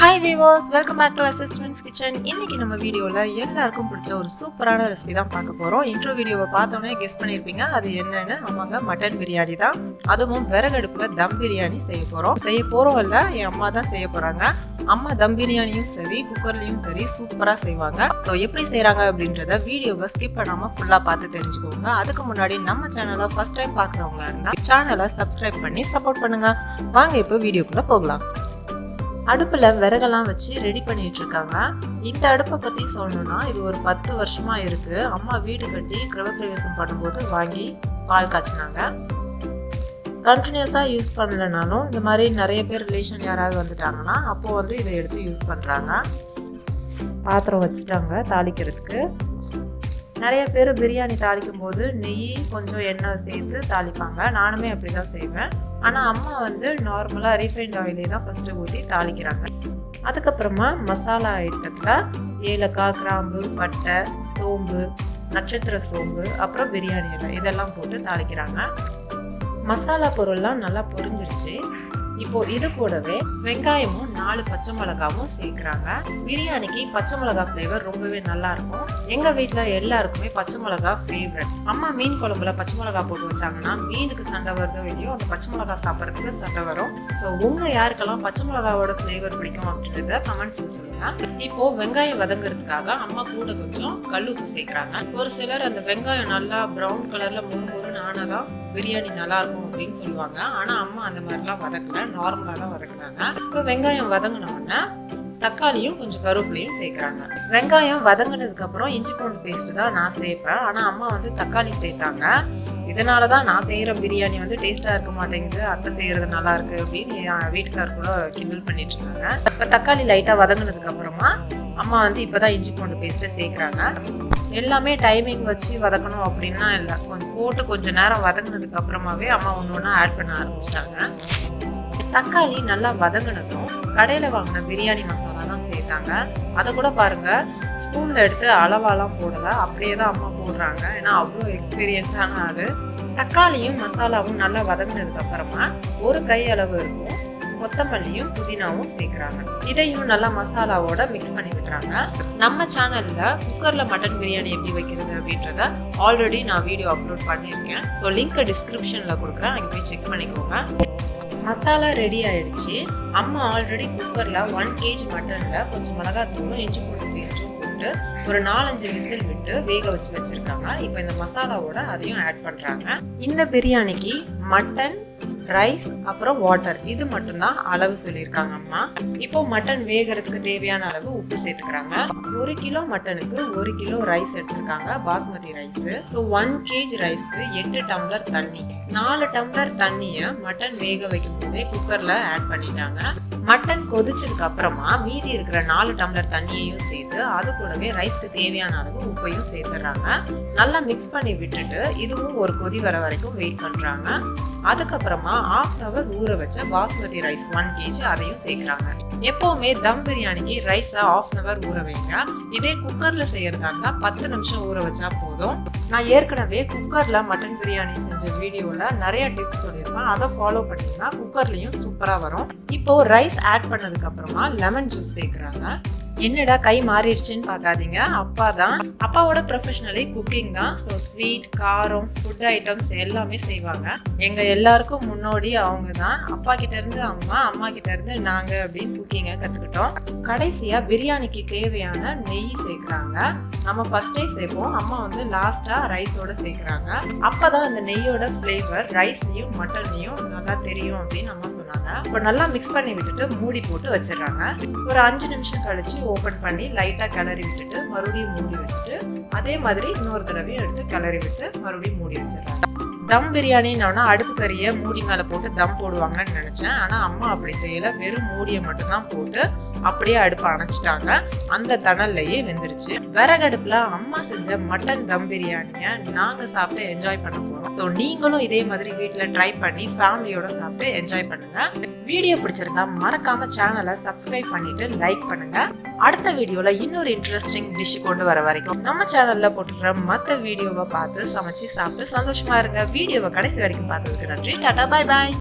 Hi viewers, welcome back to Assistant's Kitchen. இன்னைக்கு நம்ம வீடியோல எல்லாருக்கும் பிடிச்ச ஒரு சூப்பரான ரெசிபி தான் பார்க்க போறோம். இன்ட்ரோ வீடியோவை பார்த்தோன்னே கெஸ் பண்ணிருப்பீங்க அது என்னன்னு. ஆமாங்க, மட்டன் பிரியாணி தான். அதுவும் விறகடுப்புல தம் பிரியாணி செய்ய போறோம் இல்ல, என் அம்மா தான் செய்ய போறாங்க. அம்மா தம் பிரியாணியும் சரி குக்கர்லயும் சரி சூப்பரா செய்வாங்க. ஸோ எப்படி செய்யறாங்க அப்படின்றத வீடியோவை ஸ்கிப் பண்ணாம ஃபுல்லா பார்த்து தெரிஞ்சுக்கோங்க. அதுக்கு முன்னாடி நம்ம சேனலை ஃபர்ஸ்ட் டைம் பாக்குறவங்களா இருந்தா சேனலை சப்ஸ்கிரைப் பண்ணி சப்போர்ட் பண்ணுங்க. வாங்க இப்போ வீடியோக்குள்ள போகலாம். அடுப்புல விறகெல்லாம் வச்சு ரெடி பண்ணிட்டு இருக்காங்க. இந்த அடுப்பை பத்தி சொல்லணும்னா இது ஒரு 10 வருஷமா இருக்கு. அம்மா வீடு கட்டி கிரகப்பிரவேசம் பண்ணும்போது வாங்கி பால் காய்ச்சினாங்க. கண்டினியூஸா யூஸ் பண்ணலனாலும் இந்த மாதிரி நிறைய பேர் ரிலேஷன் யாராவது வந்துட்டாங்கன்னா அப்போ இதை எடுத்து யூஸ் பண்றாங்க. பாத்திரம் வச்சுட்டாங்க தாளிக்கிறதுக்கு. நிறைய பேர் பிரியாணி தாளிக்கும் போது நெய் கொஞ்சம் எண்ணெய் சேர்த்து தாளிப்பாங்க. நானுமே அப்படிதான் செய்வேன். ஆனா அம்மா நார்மலா ரீஃபைண்ட் ஆயிலே தான் ஃபர்ஸ்ட் ஊற்றி தாளிக்கிறாங்க. அதுக்கப்புறமா மசாலா ஐட்டத்துல ஏலக்காய், கிராம்பு, பட்டை, சோம்பு, நட்சத்திர சோம்பு, அப்புறம் பிரியாணி இலை இதெல்லாம் போட்டு தாளிக்கிறாங்க. மசாலா பொருள்லாம் நல்லா பொரிஞ்சிருச்சு. இப்போ இது கூடவே வெங்காயமும் 4 பச்சை மிளகாவும் சேர்க்கிறாங்க. பிரியாணிக்கு பச்சை மிளகா ஃப்ளேவர் ரொம்பவே நல்லா இருக்கும். எங்க வீட்டுல எல்லாருக்குமே பச்சை மிளகா ஃபேவரட். அம்மா மீன் குழம்புல பச்சை மிளகா போட்டு வச்சாங்கன்னா மீனுக்கு சண்டை வருதோ இல்லையோ அந்த பச்சை மிளகா சாப்பிட்றதுக்கு சண்டை வரும். ஸோ உங்க யாருக்கெல்லாம் பச்சை மிளகாவோட ஃப்ளேவர் பிடிக்கும் அப்படின்றத கமெண்ட்ஸ்ல சொல்லுங்க. இப்போ வெங்காயம் வதங்குறதுக்காக அம்மா கூட கொஞ்சம் கல்லுப்பு சேர்க்கிறாங்க. ஒரு சிலர் அந்த வெங்காயம் நல்லா ப்ரௌன் கலர்ல முறுமுறுன்னு ஆனாதான் பிரியாணி நல்லா இருக்கும் அப்படின்னு சொல்லுவாங்க. ஆனா அம்மா அந்த மாதிரிலாம் வதக்கல, நார்மலா தான் வதக்குறாங்க. இப்போ வெங்காயம் வதங்கினோம்னா தக்காளியும் கொஞ்சம் கருவேப்பிலையும் சேர்க்கிறாங்க. வெங்காயம் வதங்கினதுக்கு அப்புறம் இஞ்சி பூண்டு பேஸ்ட் தான் நான் சேர்ப்பேன். ஆனா அம்மா தக்காளி சேர்த்தாங்க. இதனாலதான் நான் செய்யற பிரியாணி டேஸ்டா இருக்க மாட்டேங்குது, அத்தை செய்யறது நல்லா இருக்கு அப்படின்னு என் வீட்டுக்காரர் கூட கிண்டல் பண்ணிட்டு இருக்காங்க. இப்ப தக்காளி லைட்டா வதங்கினதுக்கு அப்புறமா அம்மா இப்பதான் இஞ்சி பூண்டு பேஸ்ட் சேர்க்கிறாங்க. எல்லாமே டைமிங் வச்சு வதக்கணும் அப்படின்னா இல்லை, போட்டு கொஞ்சம் நேரம் வதங்கினதுக்கு அப்புறமாவே அம்மா ஒன்று ஆட் பண்ண ஆரம்பிச்சிட்டாங்க. தக்காளி நல்லா வதங்கினதும் கடையில வாங்கின பிரியாணி மசாலா தான் சேர்த்தாங்க. அதை கூட பாருங்க, ஸ்பூன்ல எடுத்து அளவாலாம் போடல, அப்படியே தான் அம்மா போடுறாங்க. ஏன்னா அவ்வளோ எக்ஸ்பீரியன்ஸான ஆளு. தக்காளியும் மசாலாவும் நல்லா வதங்கினதுக்கு அப்புறமா ஒரு கை அளவு இருக்கும் கொத்தமல்லியும் புதினாவும் சேர்க்கிறாங்க. இதையும் நல்லா மசாலாவோட மிக்ஸ் பண்ணி விடுறாங்க. நம்ம சேனல்ல குக்கர்ல மட்டன் பிரியாணி எப்படி வைக்கிறது அப்படின்றத ஆல்ரெடி நான் வீடியோ அப்லோட் பண்ணியிருக்கேன். ஸோ லிங்க் டிஸ்கிரிப்ஷன்ல கொடுக்குறேன், அங்கே போய் செக் பண்ணிக்கோங்க. மசாலா ரெடி ஆயிடுச்சு. அம்மா ஆல்ரெடி குக்கர்ல 1 kg மட்டன்ல கொஞ்சம் மிளகாத்தூளும் இஞ்சி பூண்டு பேஸ்ட்டும் போட்டு ஒரு 4-5 விசில் விட்டு வேக வச்சு வச்சிருக்காங்க. இப்போ இந்த மசாலாவோட அதையும் ஆட் பண்றாங்க. இந்த பிரியாணிக்கு மட்டன், ரைஸ், அப்புறம் வாட்டர் இது மட்டும் தான் அளவு சொல்லியிருக்காங்க அம்மா. இப்போ மட்டன் வேகிறதுக்கு தேவையான அளவு உப்பு சேர்த்துக்கிறாங்க. 1 கிலோ மட்டனுக்கு 1 கிலோ ரைஸ் எடுத்திருக்காங்க, பாஸ்மதி ரைஸ். ஸோ 1 kg ரைஸ்க்கு 8 டம்ளர் தண்ணி. 4 டம்ளர் தண்ணிய மட்டன் வேக வைக்கும் போதே குக்கர்ல ஆட் பண்ணிட்டாங்க. மட்டன் கொதிச்சதுக்கு அப்புறமா மீதி இருக்கிற 4 டம்ளர் தண்ணியையும் சேர்த்து அது கூடவே ரைஸ்க்கு தேவையான அளவு உப்பையும் சேர்த்துறாங்க. நல்லா மிக்ஸ் பண்ணி விட்டுட்டு இதுவும் ஒரு கொதி வர வரைக்கும் வெயிட் பண்றாங்க. அதுக்கப்புறமா 1/2 hour ஊற வச்ச பாஸ்மதி ரைஸ் 1 kg அதையும் சேர்க்கிறாங்க. எப்பவுமே தம் பிரியாணிக்கு ரைஸை 1/2 hour ஊற வைங்க. இதே குக்கர்ல செய்யறதா இருந்தா 10 நிமிஷம் ஊற வச்சா போதும். நான் ஏற்கனவே குக்கர்ல மட்டன் பிரியாணி செஞ்ச வீடியோல நிறைய டிப்ஸ் சொல்லியிருப்பேன், அதை ஃபாலோ பண்ணீங்கன்னா குக்கர்லயும் சூப்பரா வரும். இப்போ ரைஸ் ஆட் பண்ணதுக்கு அப்புறமா லெமன் ஜூஸ் சேர்க்கிறாங்க. என்னடா கை மாறிடுச்சுன்னு பார்க்காதீங்க, அப்பாவோட ப்ரொஃபஷனலி குக்கிங் தான். ஸோ ஸ்வீட், காரம், ஃபுட் ஐட்டம்ஸ் எல்லாமே செய்வாங்க. எங்க எல்லாருக்கும் முன்னோடி அவங்க தான். அப்பா கிட்ட இருந்து அம்மா, அம்மா கிட்ட இருந்து நாங்க அப்படின்னு குக்கிங்கை கத்துக்கிட்டோம். கடைசியா பிரியாணிக்கு தேவையான நெய் சேர்க்கிறாங்க. நம்ம ஃபர்ஸ்டே சேர்ப்போம், அம்மா லாஸ்டா ரைஸோட சேர்க்கிறாங்க. அப்பதான் அந்த நெய்யோட ஃபிளேவர் ரைஸ்லயும் மட்டன்லயும் நல்லா தெரியும் அப்படின்னு அம்மா சொன்னாங்க. இப்போ நல்லா மிக்ஸ் பண்ணி விட்டுட்டு மூடி போட்டு வச்சிடறாங்க. ஒரு 5 நிமிஷம் கழிச்சு ஓபன் பண்ணி லைட்டா கிளறி விட்டுட்டு மறுபடியும் மூடி வச்சுட்டு அதே மாதிரி இன்னொரு தடவையும் எடுத்து கிளறி விட்டு மறுபடியும் மூடி வச்சிடறாங்க. தம் பிரியாணின்னா அடுப்பு கறியை மூடி மேல போட்டு தம் போடுவாங்கன்னு நினைச்சேன். ஆனா அம்மா அப்படி செய்யல, வெறும் மூடியை மட்டும்தான் போட்டு அப்படியே அடுப்பு அணைச்சிட்டாங்க. அந்த தணல்லையே வெந்துருச்சு. விறகடுப்புல அம்மா செஞ்ச மட்டன் தம் பிரியாணிய நாங்க சாப்பிட்டு என்ஜாய் பண்ண போறோம். ஸோ நீங்களும் இதே மாதிரி வீட்டுல ட்ரை பண்ணி ஃபேமிலியோட சாப்பிட்டு என்ஜாய் பண்ணுங்க. வீடியோ பிடிச்சிருந்தா மறக்காம சேனலை சப்ஸ்கிரைப் பண்ணிட்டு லைக் பண்ணுங்க. அடுத்த வீடியோல இன்னொரு இன்ட்ரெஸ்டிங் டிஷ் கொண்டு வர வரைக்கும் நம்ம சேனல்ல போட்டுக்கிற மற்ற வீடியோவை பார்த்து சமைச்சு சாப்பிட்டு சந்தோஷமா இருங்க. வீடியோவை கடைசி வரைக்கும் பார்த்ததுக்கு நன்றி. டாடா, பாய் பாய்.